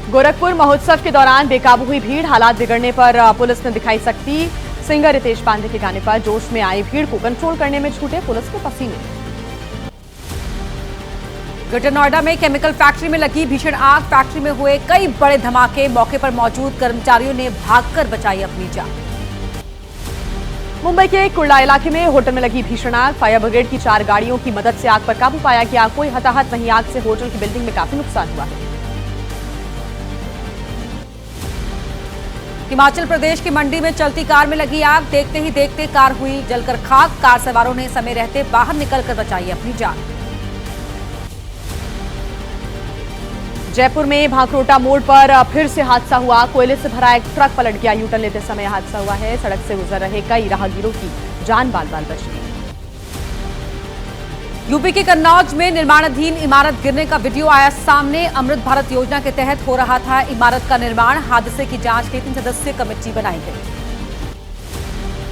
गोरखपुर महोत्सव के दौरान बेकाबू हुई भीड़, हालात बिगड़ने पर पुलिस ने दिखाई सख्ती। सिंगर रितेश पांडे के गाने पर जोश में आई भीड़ को कंट्रोल करने में छूटे पुलिस के पसीने। ग्रेटर नोएडा में केमिकल फैक्ट्री में लगी भीषण आग, फैक्ट्री में हुए कई बड़े धमाके, मौके पर मौजूद कर्मचारियों ने भागकर बचाई अपनी जान। मुंबई के कुर्ला इलाके में होटल में लगी भीषण आग, फायर ब्रिगेड की 4 गाड़ियों की मदद से आग पर काबू पाया गया। कोई हताहत नहीं, आग से होटल की बिल्डिंग में काफी नुकसान हुआ है। हिमाचल प्रदेश की मंडी में चलती कार में लगी आग, देखते ही देखते कार हुई जलकर खाक, कार सवारों ने समय रहते बाहर निकलकर बचाई अपनी जान। जयपुर में भांकरोटा मोड़ पर फिर से हादसा हुआ, कोयले से भरा एक ट्रक पलट गया। यूटर्न लेते समय हादसा हुआ है, सड़क से गुजर रहे कई राहगीरों की जान बाल बाल बच गई। यूपी के कन्नौज में निर्माणाधीन इमारत गिरने का वीडियो आया सामने। अमृत भारत योजना के तहत हो रहा था इमारत का निर्माण, हादसे की जांच के लिए 3 सदस्यीय कमेटी बनाई गई।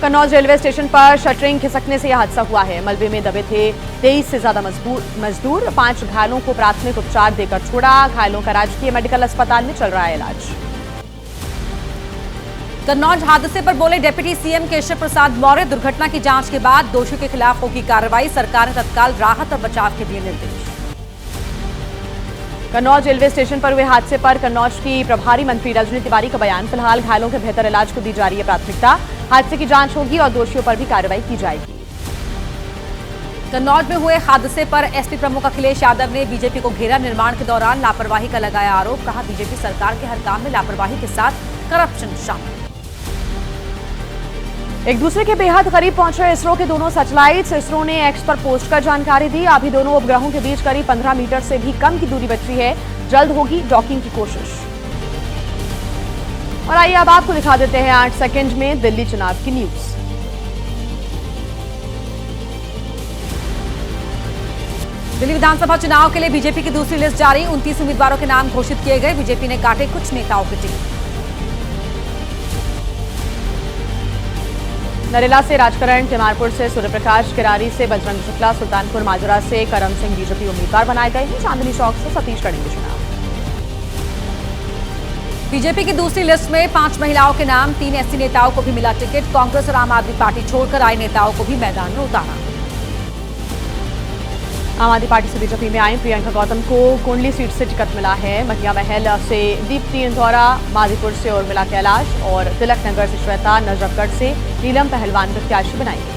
कन्नौज रेलवे स्टेशन पर शटरिंग खिसकने से यह हादसा हुआ है। मलबे में दबे थे 23 से ज्यादा मजदूर। 5 घायलों को प्राथमिक उपचार देकर छोड़ा। घायलों का राजकीय मेडिकल अस्पताल में चल रहा है इलाज। कन्नौज हादसे पर बोले डिप्टी सीएम केशव प्रसाद मौर्य, दुर्घटना की जांच के बाद दोषियों के खिलाफ होगी कार्रवाई, सरकार ने तत्काल राहत और बचाव के दिए निर्देश। कन्नौज रेलवे स्टेशन पर हुए हादसे पर कन्नौज की प्रभारी मंत्री रजनी तिवारी का बयान। फिलहाल घायलों के बेहतर इलाज को दी जा रही है प्राथमिकता। हादसे की जांच होगी और दोषियों पर भी कार्रवाई की जाएगी। कन्नौज में हुए हादसे पर एसपी प्रमुख अखिलेश यादव ने बीजेपी को घेरा, निर्माण के दौरान लापरवाही का लगाया आरोप, कहा बीजेपी सरकार के हर काम में लापरवाही के साथ करप्शन शामिल। एक दूसरे के बेहद करीब पहुंचे इसरो के दोनों सैटेलाइट्स। इसरो ने एक्स पर पोस्ट कर जानकारी दी। अभी दोनों उपग्रहों के बीच करीब 15 मीटर से भी कम की दूरी बची है। जल्द होगी डॉकिंग की कोशिश। और आइए अब आपको दिखा देते हैं 8 सेकंड में दिल्ली चुनाव की न्यूज। दिल्ली विधानसभा चुनाव के लिए बीजेपी की दूसरी लिस्ट जारी, 29 उम्मीदवारों के नाम घोषित किए गए। बीजेपी ने काटे कुछ नेताओं के टिकट। नरेला से राजकरण, तिमारपुर से सूर्यप्रकाश, किरारी से बजरंग शुक्ला, सुल्तानपुर माजरा से करम सिंह बीजेपी उम्मीदवार बनाए गए हैं। चांदनी चौक से सतीश लड़ेंगे चुनाव। बीजेपी की दूसरी लिस्ट में 5 महिलाओं के नाम, 3 एससी नेताओं को भी मिला टिकट। कांग्रेस और आम आदमी पार्टी छोड़कर आए नेताओं को भी मैदान में उतारा। आम आदमी पार्टी से बीजेपी में आई प्रियंका गौतम को कुंडली सीट से टिकट मिला है। मटिया महल से दीप्ति इंदौरा, माधीपुर से उर्मिला कैलाश और तिलक नगर से श्वेता, नजफगढ़ से नीलम पहलवान प्रत्याशी बनाई गई।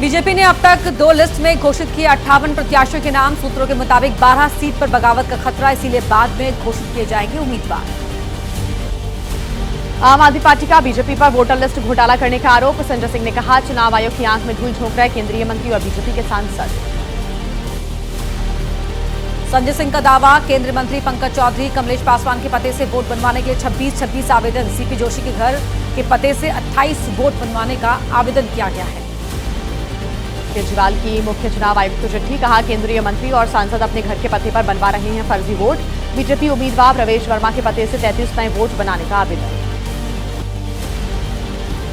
बीजेपी ने अब तक 2 लिस्ट में घोषित किए 58 प्रत्याशियों के नाम। सूत्रों के मुताबिक 12 सीट पर बगावत का खतरा, इसीलिए बाद में घोषित किए जाएंगे उम्मीदवार। आम आदमी पार्टी का बीजेपी पर वोटर लिस्ट घोटाला करने का आरोप। संजय सिंह ने कहा चुनाव आयोग की आंख में धूल झोंक रहे केंद्रीय मंत्री और बीजेपी के सांसद। संजय सिंह का दावा, केंद्रीय मंत्री पंकज चौधरी कमलेश पासवान के पते से वोट बनवाने के लिए 26 आवेदन। सीपी जोशी के घर के पते से 28 वोट बनवाने का आवेदन किया गया है। केजरीवाल की मुख्य चुनाव आयुक्त को चिट्ठी, कहा केंद्रीय मंत्री और सांसद अपने घर के पते पर बनवा रहे हैं फर्जी वोट। बीजेपी उम्मीदवार प्रवेश वर्मा के पते से 33 नए वोट बनाने का आवेदन।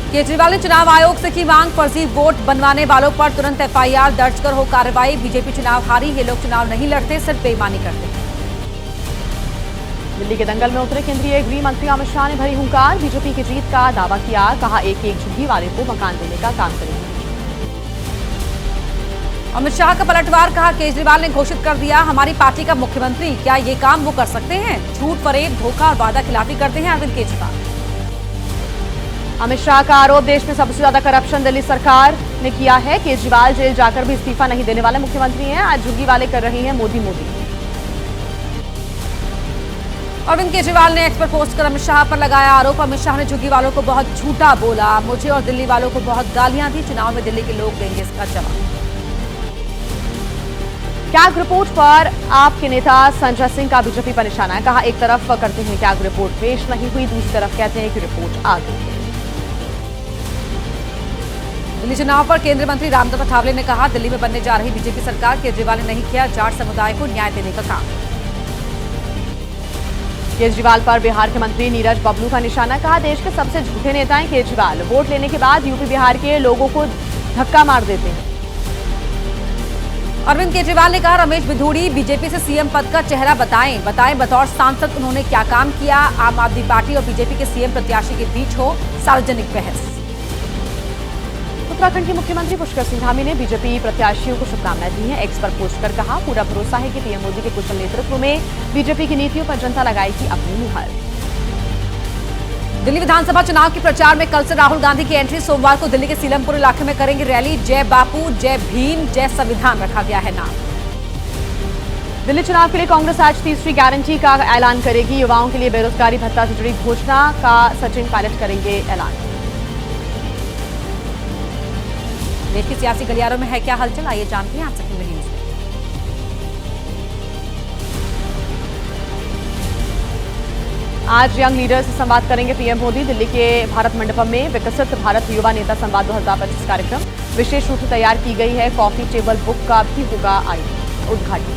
केजरीवाल ने चुनाव आयोग से की मांग, फर्जी वोट बनवाने वालों पर तुरंत एफआईआर दर्ज कर हो कार्रवाई। बीजेपी चुनाव हारी, ये लोग चुनाव नहीं लड़ते, सिर्फ बेईमानी करते। दिल्ली के दंगल में उतरे केंद्रीय गृह मंत्री अमित शाह ने भरी हुंकार, बीजेपी की जीत का दावा किया। कहा एक झुग्गी वाले को मकान देने का काम करेंगे। अमित शाह का पलटवार, कहा केजरीवाल ने घोषित कर दिया हमारी पार्टी का मुख्यमंत्री, क्या ये काम वो कर सकते हैं? झूठ, फरेब, धोखा और वादा खिलाफी करते हैं अरविंद केजरीवाल। अमित शाह का आरोप, देश में सबसे ज्यादा करप्शन दिल्ली सरकार ने किया है। केजरीवाल जेल जाकर भी इस्तीफा नहीं देने वाले मुख्यमंत्री हैं। आज झुग्गी वाले कर रहे हैं मोदी। अरविंद केजरीवाल ने एक्स पर पोस्ट कर अमित शाह पर लगाया आरोप। अमित शाह ने झुग्गी वालों को बहुत झूठा बोला, मुझे और दिल्ली वालों को बहुत गालियां दी। चुनाव में दिल्ली के लोग देंगे इसका जवाब। कैग रिपोर्ट पर आपके नेता संजय सिंह का बीजेपी पर निशाना, कहा एक तरफ करते हैं कैग रिपोर्ट पेश नहीं हुई, दूसरी तरफ कहते हैं कि रिपोर्ट आ गई है। दिल्ली चुनाव पर केंद्रीय मंत्री रामदास अठावले ने कहा दिल्ली में बनने जा रही बीजेपी सरकार, केजरीवाल ने नहीं किया जाट समुदाय को न्याय देने का काम। केजरीवाल पर बिहार के मंत्री नीरज बबलू का निशाना, कहा देश के सबसे झूठे नेता हैं केजरीवाल, वोट लेने के बाद यूपी बिहार के लोगों को धक्का मार देते हैं। अरविंद केजरीवाल ने कहा, रमेश बिधूड़ी बीजेपी से सीएम पद का चेहरा बताएं बतौर सांसद उन्होंने क्या काम किया। आम आदमी पार्टी और बीजेपी के सीएम प्रत्याशी के बीच हो सार्वजनिक बहस। उत्तराखंड के मुख्यमंत्री पुष्कर सिंह धामी ने बीजेपी प्रत्याशियों को शुभकामनाएं दी हैं। एक्स पर पोस्ट कर कहा, पूरा भरोसा है कि पीएम मोदी के कुशल नेतृत्व में बीजेपी की नीतियों पर जनता लगाएगी अपनी मुहर। दिल्ली विधानसभा चुनाव के प्रचार में कल से राहुल गांधी की एंट्री। सोमवार को दिल्ली के सीलमपुर इलाके में करेंगे रैली। जय बापू, जय भीम, जय संविधान रखा गया है नाम। दिल्ली चुनाव के लिए कांग्रेस आज तीसरी गारंटी का ऐलान करेगी। युवाओं के लिए बेरोजगारी भत्ता से जुड़ी घोषणा का सचिन पायलट करेंगे ऐलान। देश की सियासी गलियारों में है क्या हलचल, आइए जानते हैं आज तक न्यूज में। आज यंग लीडर्स से संवाद करेंगे पीएम मोदी। दिल्ली के भारत मंडपम में विकसित भारत युवा नेता संवाद 2025 कार्यक्रम विशेष रूप से तैयार की गई है। कॉफी टेबल बुक का भी होगा उद्घाटन।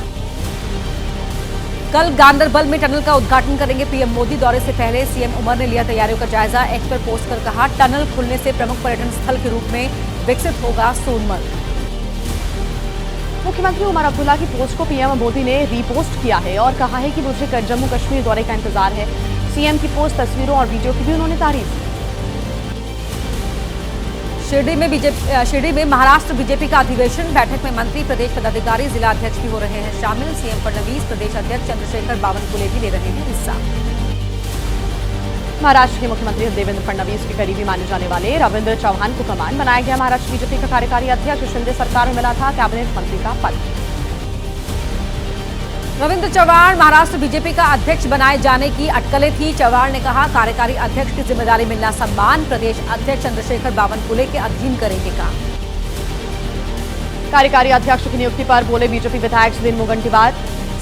कल गांदरबल में टनल का उद्घाटन करेंगे पीएम मोदी। दौरे से पहले सीएम उमर ने लिया तैयारियों का जायजा। एक्स पर पोस्ट कर कहा, टनल खुलने से प्रमुख पर्यटन स्थल के रूप में विकसित होगा सोनमर्ग। मुख्यमंत्री उमर अब्दुल्ला की पोस्ट को पीएम मोदी ने रीपोस्ट किया है और कहा है कि मुझे जम्मू कश्मीर दौरे का इंतजार है। सीएम की पोस्ट तस्वीरों और वीडियो की भी उन्होंने तारीफ की। शिरडी में महाराष्ट्र बीजेपी का अधिवेशन। बैठक में मंत्री, प्रदेश पदाधिकारी, जिला अध्यक्ष भी हो रहे हैं शामिल। सीएम फडणवीस, प्रदेश अध्यक्ष चंद्रशेखर बावनकुले भी ले रहे हैं हिस्सा। महाराष्ट्र के मुख्यमंत्री देवेंद्र फडणवीस के करीबी माने जाने वाले रविंद्र चौहान को कमान बनाया गया। महाराष्ट्र बीजेपी का कार्यकारी अध्यक्ष शिंदे सरकार में मिला था कैबिनेट मंत्री का पद। रविंद्र चौहान महाराष्ट्र बीजेपी का अध्यक्ष बनाए जाने की अटकलें थी। चौहान ने कहा, कार्यकारी अध्यक्ष की जिम्मेदारी मिलना सम्मान। प्रदेश अध्यक्ष चंद्रशेखर बावनकुले के अधीन करेंगे काम। कार्यकारी अध्यक्ष की नियुक्ति पर बोले बीजेपी विधायक सुधीर मुनगंटीवार,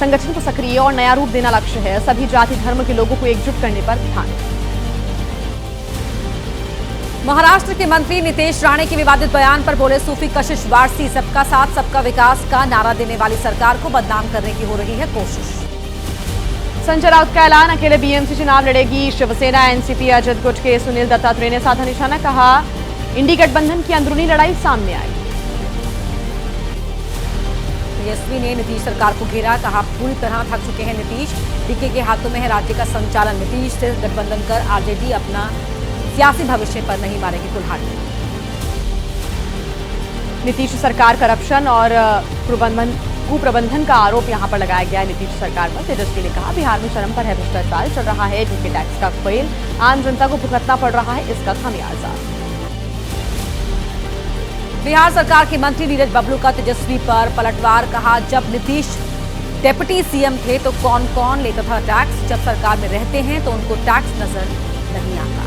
संगठन को सक्रिय और नया रूप देना लक्ष्य है। सभी जाति धर्म के लोगों को एकजुट करने पर ध्यान। महाराष्ट्र के मंत्री नितेश राणे के विवादित बयान पर बोले सूफी कशिश वारसी, सबका साथ सबका विकास का नारा देने वाली सरकार को बदनाम करने की हो रही है कोशिश। संजय राउत का ऐलान, अकेले बीएमसी चुनाव लड़ेगी शिवसेना। एनसीपी अजय गुट के सुनील दत्तात्रेय ने साधा निशाना, कहा इंडी गठबंधन की अंदरूनी लड़ाई सामने आई। तेजस्वी ने नीतीश सरकार को घेरा, कहा पूरी तरह थक चुके हैं नीतीश। डीके के हाथों में है राज्य का संचालन। नीतीश से गठबंधन कर आरजेडी अपना सियासी भविष्य पर नहीं मारेगी कुल्हाड़ी। नीतीश सरकार करप्शन और कुप्रबंधन का आरोप यहां पर लगाया गया है नीतीश सरकार पर। तेजस्वी ने कहा, बिहार में चरम पर है भ्रष्टाचार, चल रहा है डीके टैक्स का खेल, आम जनता को भुगतना पड़ रहा है इसका खामियाजा। बिहार सरकार के मंत्री नीरज बबलू का तेजस्वी पर पलटवार, कहा जब नीतीश डिप्टी सीएम थे तो कौन कौन लेता था टैक्स, जब सरकार में रहते हैं तो उनको टैक्स नजर नहीं आता।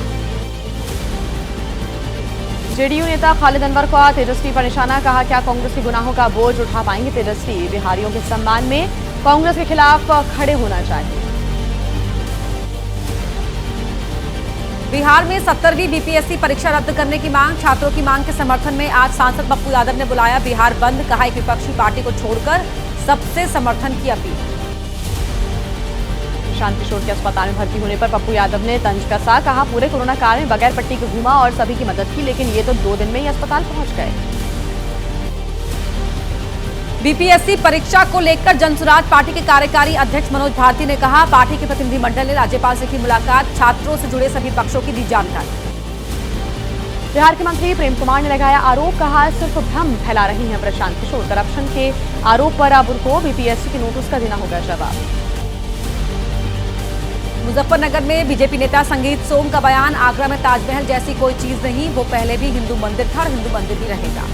जेडीयू नेता खालिद अनवर का तेजस्वी पर निशाना, कहा क्या कांग्रेस के गुनाहों का बोझ उठा पाएंगे तेजस्वी। बिहारियों के सम्मान में कांग्रेस के खिलाफ खड़े होना चाहिए। बिहार में 70वीं बीपीएससी परीक्षा रद्द करने की मांग। छात्रों की मांग के समर्थन में आज सांसद पप्पू यादव ने बुलाया बिहार बंद, कहा एक विपक्षी पार्टी को छोड़कर सबसे समर्थन की अपील। शांत किशोर के अस्पताल में भर्ती होने पर पप्पू यादव ने तंज कसा, कहा पूरे कोरोना काल में बगैर पट्टी के घूमा और सभी की मदद की, लेकिन ये तो 2 दिन में ही अस्पताल पहुंच गए। बीपीएससी परीक्षा को लेकर जनसुराज पार्टी के कार्यकारी अध्यक्ष मनोज भारती ने कहा, पार्टी के प्रतिनिधिमंडल ने राज्यपाल से की मुलाकात, छात्रों से जुड़े सभी पक्षों की दी जानकारी। बिहार के मंत्री प्रेम कुमार ने लगाया आरोप, कहा सिर्फ भ्रम फैला रही हैं प्रशांत किशोर। करप्शन के आरोप पर अब उनको बीपीएससी के नोटिस का देना होगा जवाब। मुजफ्फरनगर में बीजेपी नेता संगीत सोम का बयान, आगरा में ताजमहल जैसी कोई चीज नहीं, वो पहले भी हिंदू मंदिर था और हिंदू मंदिर भी रहेगा।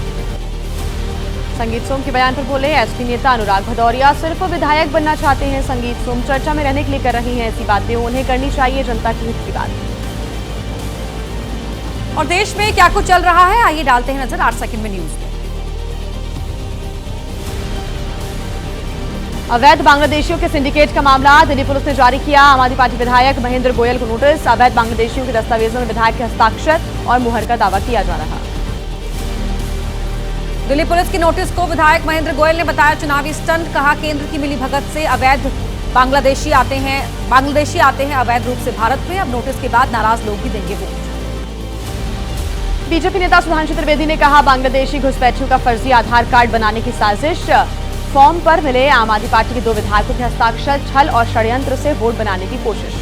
संगीत सोम के बयान पर बोले एसपी नेता अनुराग भदौरिया, सिर्फ विधायक बनना चाहते हैं संगीत सोम, चर्चा में रहने के लिए कर रही हैं ऐसी बातें, उन्हें करनी चाहिए जनता की हित की बात। और देश में क्या कुछ चल रहा है, आइए डालते हैं नजर 8 सेकंड में न्यूज में। अवैध बांग्लादेशियों के सिंडिकेट का मामला, दिल्ली पुलिस ने जारी किया आम आदमी पार्टी विधायक महेंद्र गोयल को नोटिस। अवैध बांग्लादेशियों के दस्तावेजों में विधायक के हस्ताक्षर और मुहर का दावा किया जा रहा। दिल्ली पुलिस की नोटिस को विधायक महेंद्र गोयल ने बताया चुनावी स्टंट, कहा केंद्र की मिलीभगत से अवैध बांग्लादेशी आते हैं अवैध रूप से भारत में, अब नोटिस के बाद नाराज लोग भी देंगे वोट। बीजेपी नेता सुधांशु त्रिवेदी ने कहा बांग्लादेशी घुसपैठियों का फर्जी आधार कार्ड बनाने की साजिश, फॉर्म पर मिले आम आदमी पार्टी के 2 विधायकों के हस्ताक्षर, छल और षड्यंत्र से वोट बनाने की कोशिश।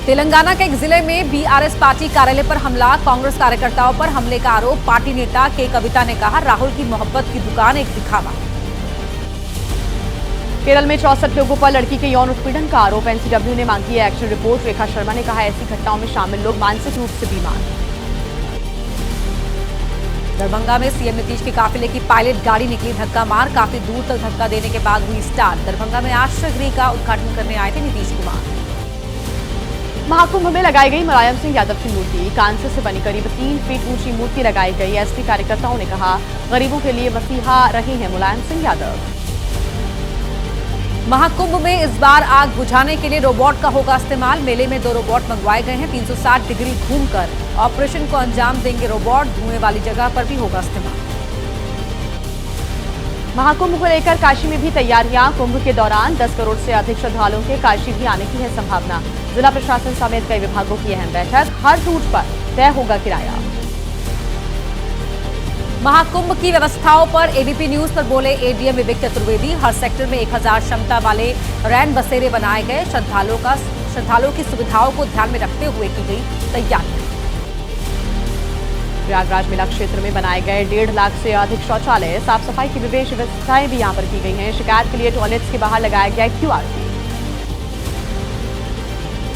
तेलंगाना के एक जिले में बीआरएस पार्टी कार्यालय पर हमला, कांग्रेस कार्यकर्ताओं पर हमले का आरोप। पार्टी नेता के कविता ने कहा, राहुल की मोहब्बत की दुकान एक दिखावा। केरल में 64 लोगों पर लड़की के यौन उत्पीड़न का आरोप, एनसीडब्ल्यू ने मांगी है एक्शन रिपोर्ट। रेखा शर्मा ने कहा, ऐसी घटनाओं में शामिल लोग मानसिक रूप से बीमार। दरभंगा में सीएम नीतीश के काफिले की पायलट गाड़ी निकली धक्का मार, काफी दूर तक धक्का देने के बाद हुई स्टार्ट। दरभंगा में आश्रय गृह का उद्घाटन करने आए थे नीतीश कुमार। महाकुंभ में लगाई गई मुलायम सिंह यादव की मूर्ति, कांसे से बनी करीब 3 फीट ऊंची मूर्ति लगाई गई। एसपी कार्यकर्ताओं ने कहा, गरीबों के लिए मसीहा रहे हैं मुलायम सिंह यादव। महाकुंभ में इस बार आग बुझाने के लिए रोबोट का होगा इस्तेमाल। मेले में 2 रोबोट मंगवाए गए हैं। 360 डिग्री घूमकर ऑपरेशन को अंजाम देंगे रोबोट। धुएं वाली जगह पर भी होगा इस्तेमाल। महाकुंभ को लेकर काशी में भी तैयारियां, कुंभ के दौरान 10 करोड़ से अधिक श्रद्धालुओं के काशी भी आने की है संभावना। जिला प्रशासन समेत कई विभागों की अहम बैठक, हर रूट पर तय होगा किराया। महाकुंभ की व्यवस्थाओं पर एबीपी न्यूज पर बोले एडीएम विवेक चतुर्वेदी। हर सेक्टर में 1000 क्षमता वाले रैन बसेरे बनाए गए। श्रद्धालुओं की सुविधाओं को ध्यान में रखते हुए की गई तैयारी। प्रयागराज मेला क्षेत्र में बनाए गए 1.5 लाख से अधिक शौचालय, साफ सफाई की विशेष व्यवस्थाएं भी यहां पर की गई हैं। शिकायत के लिए टॉयलेट्स के बाहर लगाया गया क्यूआर कोड।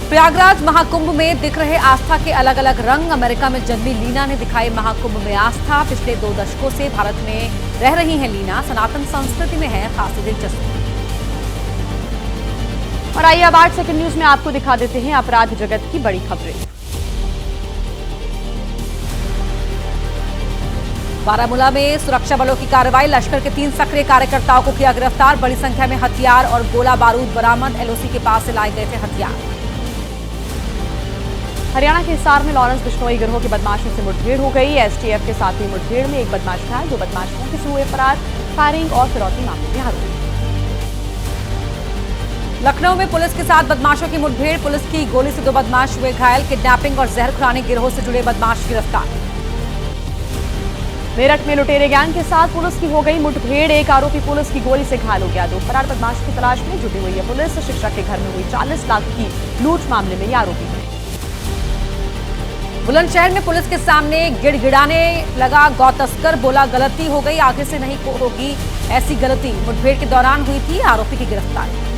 प्रयागराज महाकुंभ में दिख रहे आस्था के अलग अलग रंग। अमेरिका में जन्मी लीना ने दिखाई महाकुंभ में आस्था। पिछले 2 दशकों से भारत में रह रही हैं लीना, सनातन संस्कृति में है खासी दिलचस्पी। और आइए अब 8 सेकंड न्यूज में आपको दिखा देते हैं अपराध जगत की बड़ी खबरें। बारामूला में सुरक्षा बलों की कार्रवाई, लश्कर के 3 सक्रिय कार्यकर्ताओं को किया गिरफ्तार। बड़ी संख्या में हथियार और गोला बारूद बरामद। एलओसी के पास से लाए गए थे हथियार। हरियाणा के हिसार में लॉरेंस बिश्नोई गिरोह के बदमाशों से मुठभेड़ हो गई। एसटीएफ के साथ हुई मुठभेड़ में एक बदमाश घायल, 2 बदमाश मौके से हुए फरार। फायरिंग और फिरौती मामले में आरोपी। लखनऊ में पुलिस के साथ बदमाशों की मुठभेड़, पुलिस की गोली से 2 बदमाश हुए घायल। किडनैपिंग और जहर खुरानी गिरोह से जुड़े बदमाश गिरफ्तार। मेरठ में लुटेरे गैंग के साथ पुलिस की हो गई मुठभेड़, एक आरोपी पुलिस की गोली से घायल हो गया। 2 फरार बदमाश की तलाश में जुटी हुई है पुलिस। शिक्षक के घर में हुई 40 लाख की लूट मामले में ये आरोपी है। बुलंदशहर में पुलिस के सामने गिड़गिड़ाने लगा गौ तस्कर, बोला गलती हो गई, आगे से नहीं होगी ऐसी गलती। मुठभेड़ के दौरान हुई थी आरोपी की गिरफ्तारी।